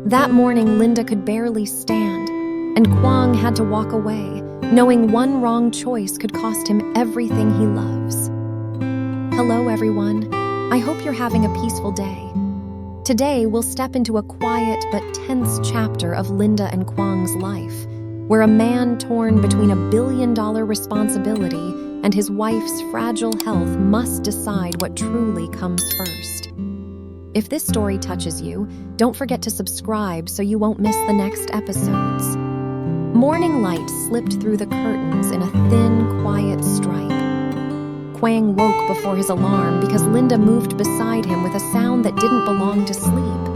That morning, Linda could barely stand, and Quang had to walk away, knowing one wrong choice could cost him everything he loves. Hello, everyone. I hope you're having a peaceful day. Today, we'll step into a quiet but tense chapter of Linda and Quang's life, where a man torn between $1 billion responsibility and his wife's fragile health must decide what truly comes first. If this story touches you, don't forget to subscribe so you won't miss the next episodes. Morning light slipped through the curtains in a thin, quiet stripe. Quang woke before his alarm because Linda moved beside him with a sound that didn't belong to sleep,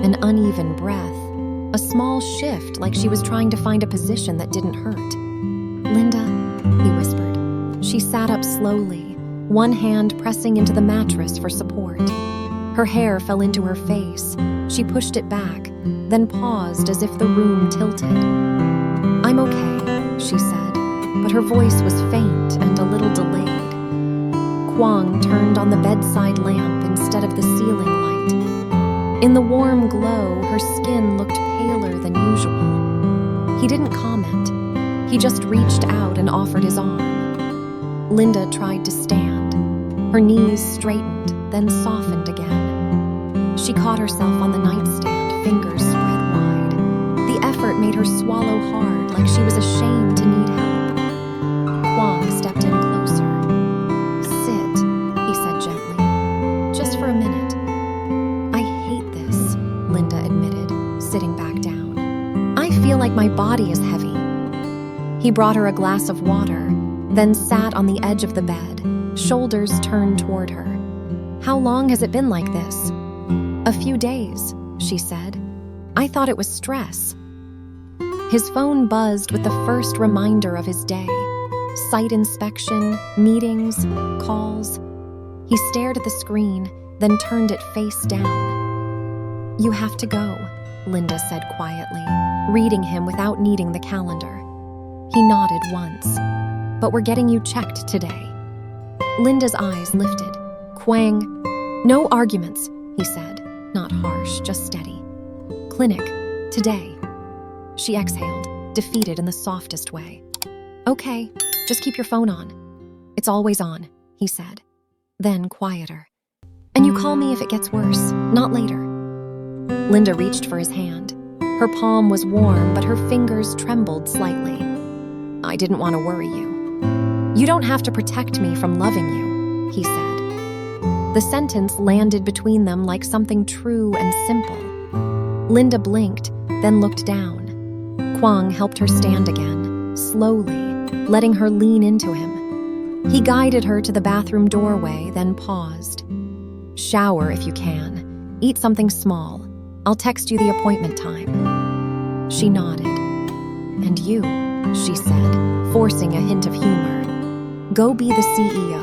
an uneven breath, a small shift like she was trying to find a position that didn't hurt. "Linda," he whispered. She sat up slowly, one hand pressing into the mattress for support. Her hair fell into her face. She pushed it back, then paused as if the room tilted. "I'm okay," she said, but her voice was faint and a little delayed. Quang turned on the bedside lamp instead of the ceiling light. In the warm glow, her skin looked paler than usual. He didn't comment. He just reached out and offered his arm. Linda tried to stand. Her knees straightened, then softened again. She caught herself on the nightstand, fingers spread wide. The effort made her swallow hard, like she was ashamed to need help. Quang stepped in closer. "Sit," he said gently. "Just for a minute." "I hate this," Linda admitted, sitting back down. "I feel like my body is heavy." He brought her a glass of water, then sat on the edge of the bed, shoulders turned toward her. "How long has it been like this?" "A few days," she said. "I thought it was stress." His phone buzzed with the first reminder of his day. Site inspection, meetings, calls. He stared at the screen, then turned it face down. "You have to go," Linda said quietly, reading him without needing the calendar. He nodded once. "But we're getting you checked today." Linda's eyes lifted. "Quang." "No arguments," he said, not harsh, just steady. "Clinic, today." She exhaled, defeated in the softest way. "Okay, just keep your phone on." "It's always on," he said. Then quieter. "And you call me if it gets worse, not later." Linda reached for his hand. Her palm was warm, but her fingers trembled slightly. "I didn't want to worry you." "You don't have to protect me from loving you," he said. The sentence landed between them like something true and simple. Linda blinked, then looked down. Quang helped her stand again, slowly, letting her lean into him. He guided her to the bathroom doorway, then paused. "Shower if you can. Eat something small. I'll text you the appointment time." She nodded. "And you," she said, forcing a hint of humor. "Go be the CEO."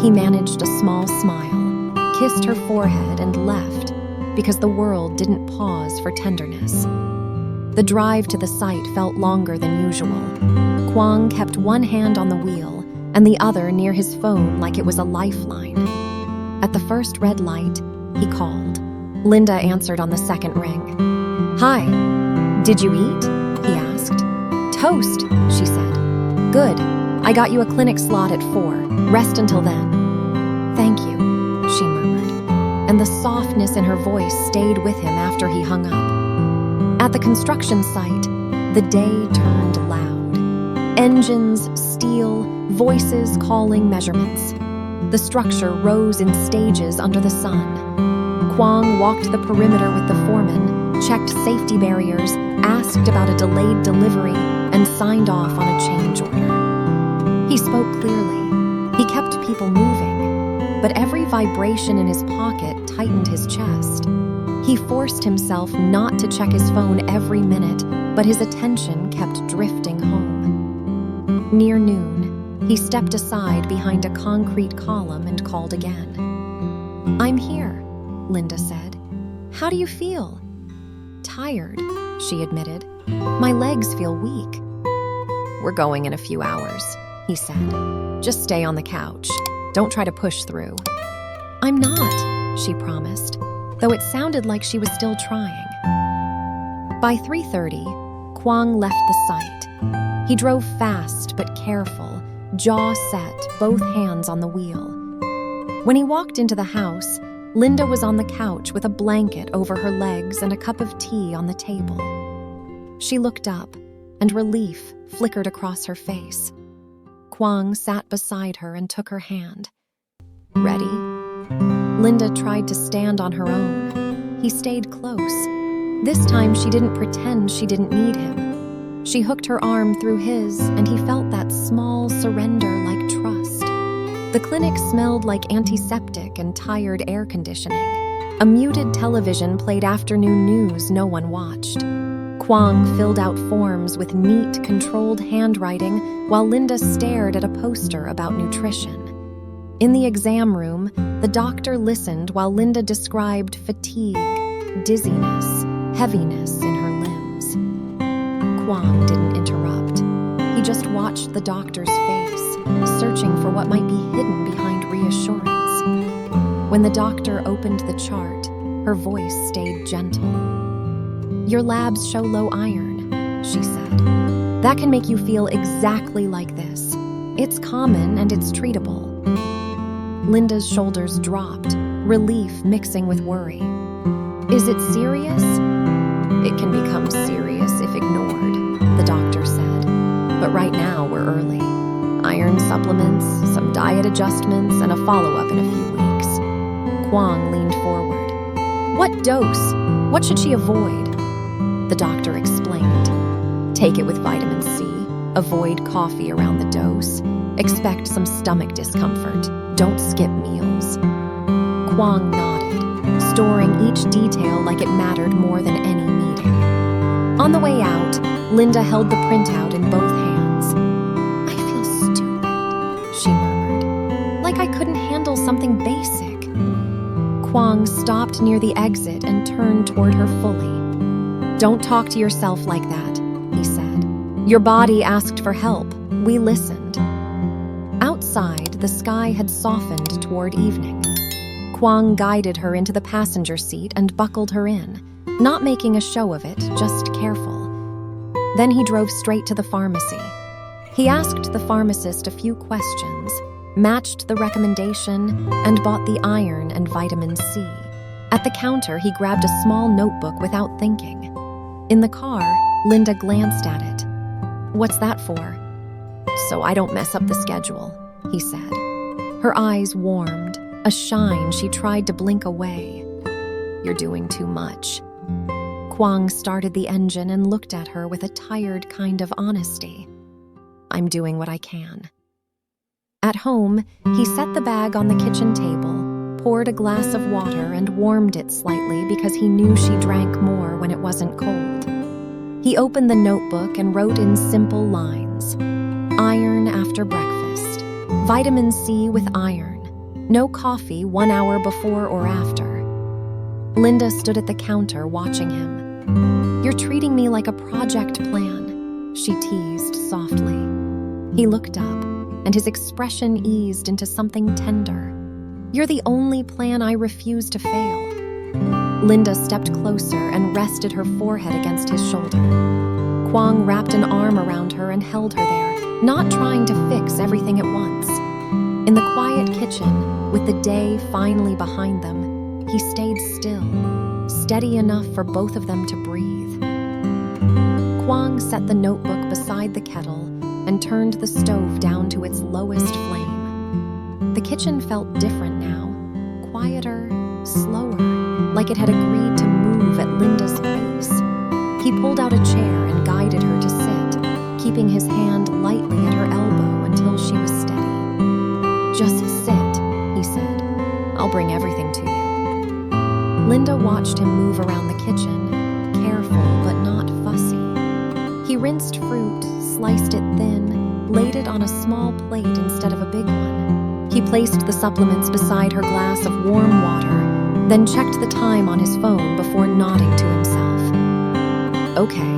He managed a small smile, kissed her forehead, and left, because the world didn't pause for tenderness. The drive to the site felt longer than usual. Quang kept one hand on the wheel and the other near his phone like it was a lifeline. At the first red light, he called. Linda answered on the second ring. "Hi, did you eat?" he asked. "Toast," she said. "Good. I got you a clinic slot at 4. Rest until then." "Thank you," she murmured, and the softness in her voice stayed with him after he hung up. At the construction site, the day turned loud. Engines, steel, voices calling measurements. The structure rose in stages under the sun. Quang walked the perimeter with the foreman, checked safety barriers, asked about a delayed delivery, and signed off on a change order. He spoke clearly. He kept people moving, but every vibration in his pocket tightened his chest. He forced himself not to check his phone every minute, but his attention kept drifting home. Near noon, he stepped aside behind a concrete column and called again. "I'm here," Linda said. "How do you feel?" "Tired," she admitted. "My legs feel weak." "We're going in a few hours," he said. "Just stay on the couch. Don't try to push through." "I'm not," she promised, though it sounded like she was still trying. By 3:30, Quang left the site. He drove fast but careful, jaw set, both hands on the wheel. When he walked into the house, Linda was on the couch with a blanket over her legs and a cup of tea on the table. She looked up, and relief flickered across her face. Quang sat beside her and took her hand. "Ready?" Linda tried to stand on her own. He stayed close. This time she didn't pretend she didn't need him. She hooked her arm through his, and he felt that small surrender like trust. The clinic smelled like antiseptic and tired air conditioning. A muted television played afternoon news no one watched. Quang filled out forms with neat, controlled handwriting while Linda stared at a poster about nutrition. In the exam room, the doctor listened while Linda described fatigue, dizziness, heaviness in her limbs. Quang didn't interrupt. He just watched the doctor's face, searching for what might be hidden behind reassurance. When the doctor opened the chart, her voice stayed gentle. "Your labs show low iron," she said. "That can make you feel exactly like this. It's common and it's treatable." Linda's shoulders dropped, relief mixing with worry. "Is it serious?" "It can become serious if ignored," the doctor said. "But right now we're early. Iron supplements, some diet adjustments, and a follow-up in a few weeks." Quang leaned forward. "What dose? What should she avoid?" The doctor explained. "Take it with vitamin C. Avoid coffee around the dose. Expect some stomach discomfort. Don't skip meals." Quang nodded, storing each detail like it mattered more than any meeting. On the way out, Linda held the printout in both hands. "I feel stupid," she murmured, "like I couldn't handle something basic." Quang stopped near the exit and turned toward her fully. "Don't talk to yourself like that," he said. "Your body asked for help. We listened." Outside, the sky had softened toward evening. Quang guided her into the passenger seat and buckled her in, not making a show of it, just careful. Then he drove straight to the pharmacy. He asked the pharmacist a few questions, matched the recommendation, and bought the iron and vitamin C. At the counter, he grabbed a small notebook without thinking. In the car, Linda glanced at it. "What's that for?" "So I don't mess up the schedule," he said. Her eyes warmed, a shine she tried to blink away. "You're doing too much." Quang started the engine and looked at her with a tired kind of honesty. "I'm doing what I can." At home, he set the bag on the kitchen table, poured a glass of water and warmed it slightly because he knew she drank more when it wasn't cold. He opened the notebook and wrote in simple lines. "Iron after breakfast. Vitamin C with iron. No coffee 1 hour before or after." Linda stood at the counter watching him. "You're treating me like a project plan," she teased softly. He looked up, and his expression eased into something tender. "You're the only plan I refuse to fail." Linda stepped closer and rested her forehead against his shoulder. Quang wrapped an arm around her and held her there, not trying to fix everything at once. In the quiet kitchen, with the day finally behind them, he stayed still, steady enough for both of them to breathe. Quang set the notebook beside the kettle and turned the stove down to its lowest flame. The kitchen felt different now, quieter, slower, like it had agreed to move at Linda's pace. He pulled out a chair and guided her to sit, keeping his hand lightly at her elbow until she was steady. "Just sit," he said. "I'll bring everything to you." Linda watched him move around the kitchen, careful but not fussy. He rinsed fruit, sliced it thin, laid it on a small plate instead of a big one. He placed the supplements beside her glass of warm water, then checked the time on his phone before nodding to himself. "Okay,"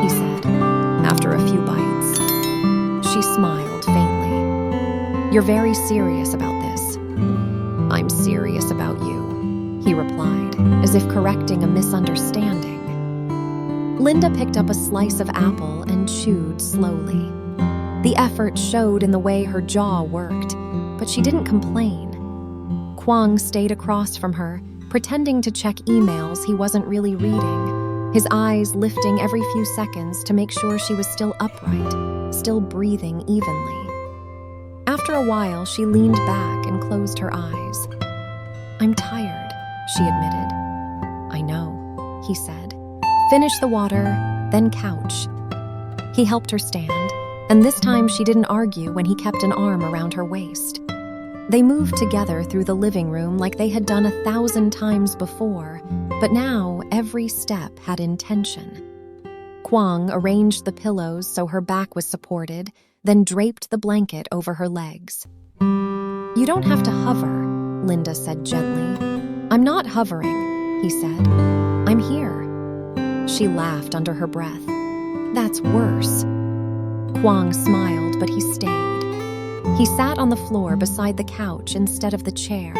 he said, after a few bites. She smiled faintly. "You're very serious about this." "I'm serious about you," he replied, as if correcting a misunderstanding. Linda picked up a slice of apple and chewed slowly. The effort showed in the way her jaw worked, but she didn't complain. Quang stayed across from her, pretending to check emails he wasn't really reading, his eyes lifting every few seconds to make sure she was still upright, still breathing evenly. After a while, she leaned back and closed her eyes. "I'm tired," she admitted. "I know," he said. "Finish the water, then couch." He helped her stand, and this time she didn't argue when he kept an arm around her waist. They moved together through the living room like they had done 1,000 times before, but now every step had intention. Quang arranged the pillows so her back was supported, then draped the blanket over her legs. "You don't have to hover," Linda said gently. "I'm not hovering," he said. "I'm here." She laughed under her breath. "That's worse." Quang smiled, but he stayed. He sat on the floor beside the couch instead of the chair,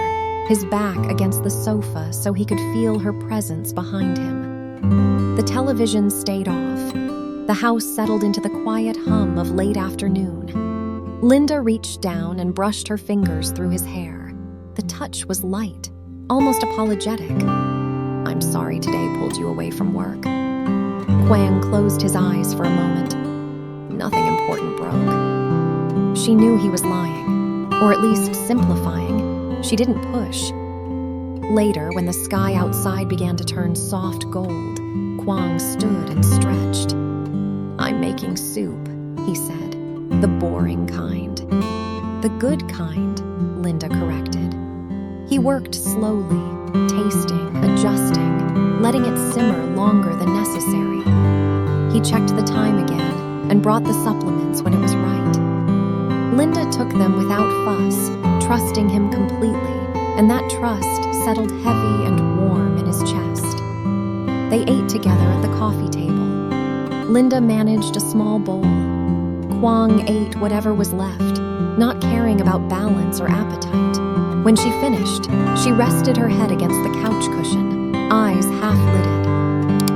his back against the sofa so he could feel her presence behind him. The television stayed off. The house settled into the quiet hum of late afternoon. Linda reached down and brushed her fingers through his hair. The touch was light, almost apologetic. "I'm sorry today pulled you away from work." Quang closed his eyes for a moment. Nothing important broke. She knew he was lying, or at least simplifying. She didn't push. Later, when the sky outside began to turn soft gold, Quang stood and stretched. "I'm making soup," he said. "The boring kind." "The good kind," Linda corrected. He worked slowly, tasting, adjusting, letting it simmer longer than necessary. He checked the time again and brought the supplements when it was right. Linda took them without fuss, trusting him completely, and that trust settled heavy and warm in his chest. They ate together at the coffee table. Linda managed a small bowl. Quang ate whatever was left, not caring about balance or appetite. When she finished, she rested her head against the couch cushion, eyes half-lidded.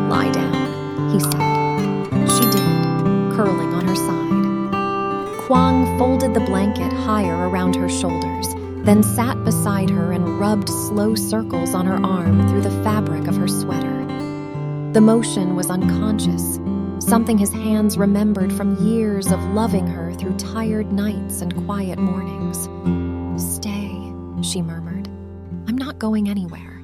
"Lie down," he said. She did, curling on her side. Quang folded the blanket higher around her shoulders, then sat beside her and rubbed slow circles on her arm through the fabric of her sweater. The motion was unconscious, something his hands remembered from years of loving her through tired nights and quiet mornings. "Stay," she murmured. "I'm not going anywhere."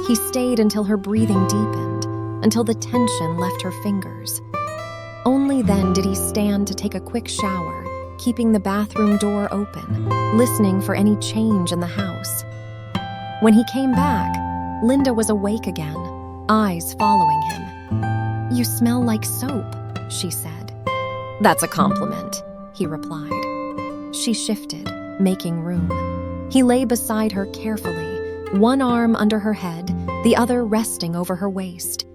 He stayed until her breathing deepened, until the tension left her fingers. Only then did he stand to take a quick shower, keeping the bathroom door open, listening for any change in the house. When he came back, Linda was awake again, eyes following him. "You smell like soap," she said. "That's a compliment," he replied. She shifted, making room. He lay beside her carefully, one arm under her head, the other resting over her waist.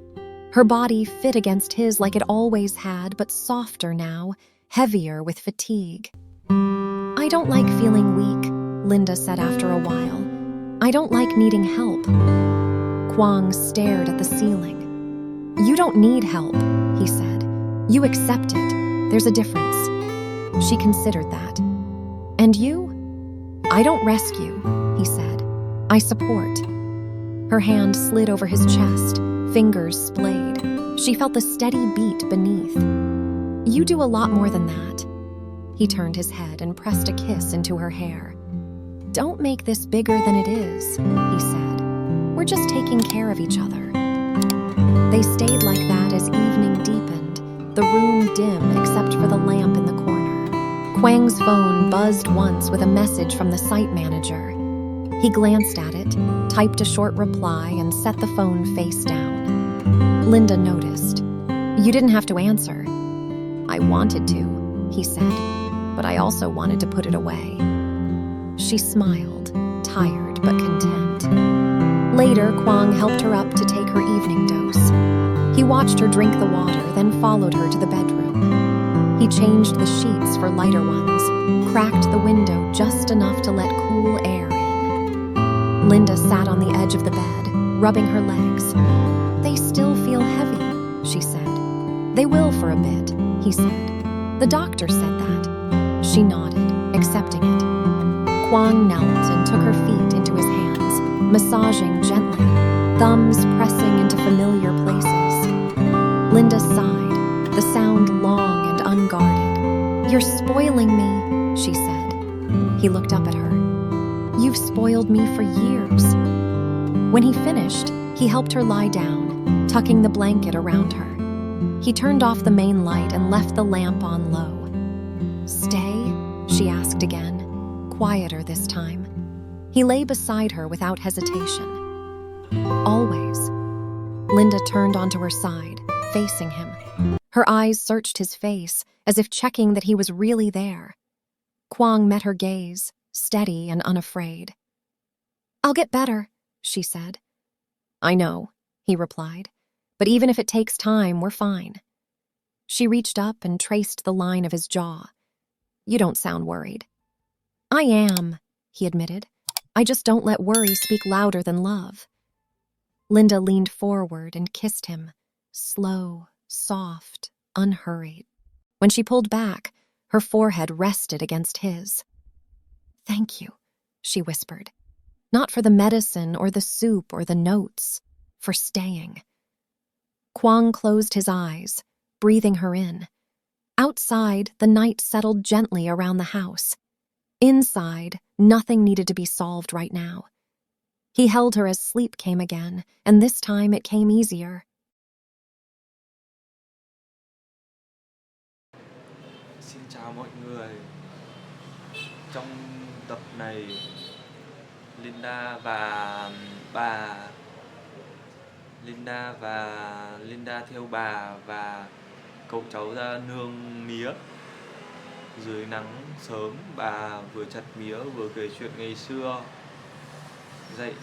Her body fit against his like it always had, but softer now, heavier with fatigue. "I don't like feeling weak," Linda said after a while. "I don't like needing help." Quang stared at the ceiling. "You don't need help," he said. "You accept it. There's a difference." She considered that. "And you?" "I don't rescue," he said. "I support." Her hand slid over his chest, fingers splayed. She felt the steady beat beneath. "You do a lot more than that." He turned his head and pressed a kiss into her hair. "Don't make this bigger than it is," he said. "We're just taking care of each other." They stayed like that as evening deepened, the room dim except for the lamp in the corner. Quang's phone buzzed once with a message from the site manager. He glanced at it, typed a short reply, and set the phone face down. Linda noticed. "You didn't have to answer." "I wanted to," he said, "but I also wanted to put it away." She smiled, tired but content. Later, Quang helped her up to take her evening dose. He watched her drink the water, then followed her to the bedroom. He changed the sheets for lighter ones, cracked the window just enough to let cool air in. Linda sat on the edge of the bed, rubbing her legs. "They still feel heavy," she said. They will for a bit, he said. The doctor said that. She nodded, accepting it. Quang knelt and took her feet into his hands, massaging gently, thumbs pressing into familiar places. Linda sighed, the sound long and unguarded. You're spoiling me, she said. He looked up at her. You've spoiled me for years. When he finished, he helped her lie down, tucking the blanket around her. He turned off the main light and left the lamp on low. Stay? She asked again, quieter this time. He lay beside her without hesitation. Always. Linda turned onto her side, facing him. Her eyes searched his face, as if checking that he was really there. Quang met her gaze, steady and unafraid. I'll get better, she said. I know, he replied. But even if it takes time, we're fine. She reached up and traced the line of his jaw. You don't sound worried. I am, he admitted. I just don't let worry speak louder than love. Linda leaned forward and kissed him, slow, soft, unhurried. When she pulled back, her forehead rested against his. Thank you, she whispered. Not for the medicine or the soup or the notes, for staying. Quang closed his eyes, breathing her in. Outside, the night settled gently around the house. Inside, nothing needed to be solved right now. He held her as sleep came again, and this time it came easier. Xin chào mọi người. Trong tập này, Linda theo bà và cậu cháu ra nương mía. Dưới nắng sớm, bà vừa chặt mía vừa kể chuyện ngày xưa. Dậy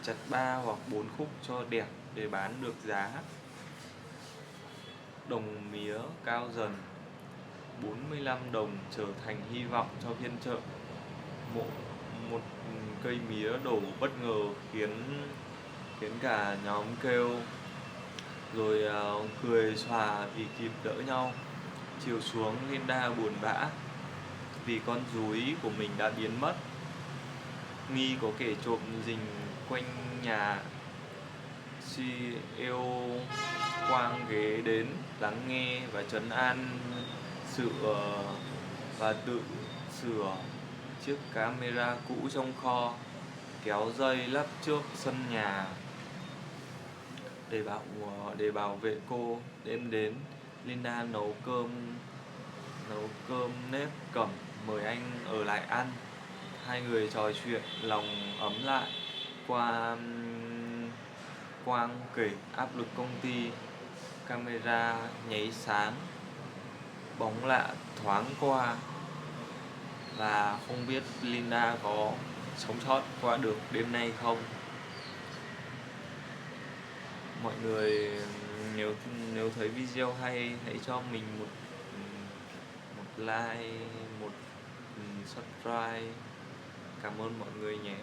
chặt 3 hoặc 4 khúc cho đẹp để bán được giá. Đồng mía cao dần, 45 đồng trở thành hy vọng cho phiên chợ. Một cây mía đổ bất ngờ khiến cả nhóm kêu, rồi cười xòa vì kịp đỡ nhau. Chiều xuống, Linda buồn bã vì con rúi của mình đã biến mất. Nghi có kẻ trộm rình quanh nhà. CEO Quang ghé đến lắng nghe và trấn an và tự sửa chiếc camera cũ trong kho, kéo dây lắp trước sân nhà để bảo vệ cô. Đêm đến, Linda nấu cơm nếp cẩm mời anh ở lại ăn. Hai người trò chuyện lòng ấm lại. Quang kể áp lực công ty, camera nháy sáng, bóng lạ thoáng qua, và không biết Linda có sống sót qua được đêm nay không. Mọi người nếu thấy video hay, hãy cho mình một like, một subscribe. Cảm ơn mọi người nhé.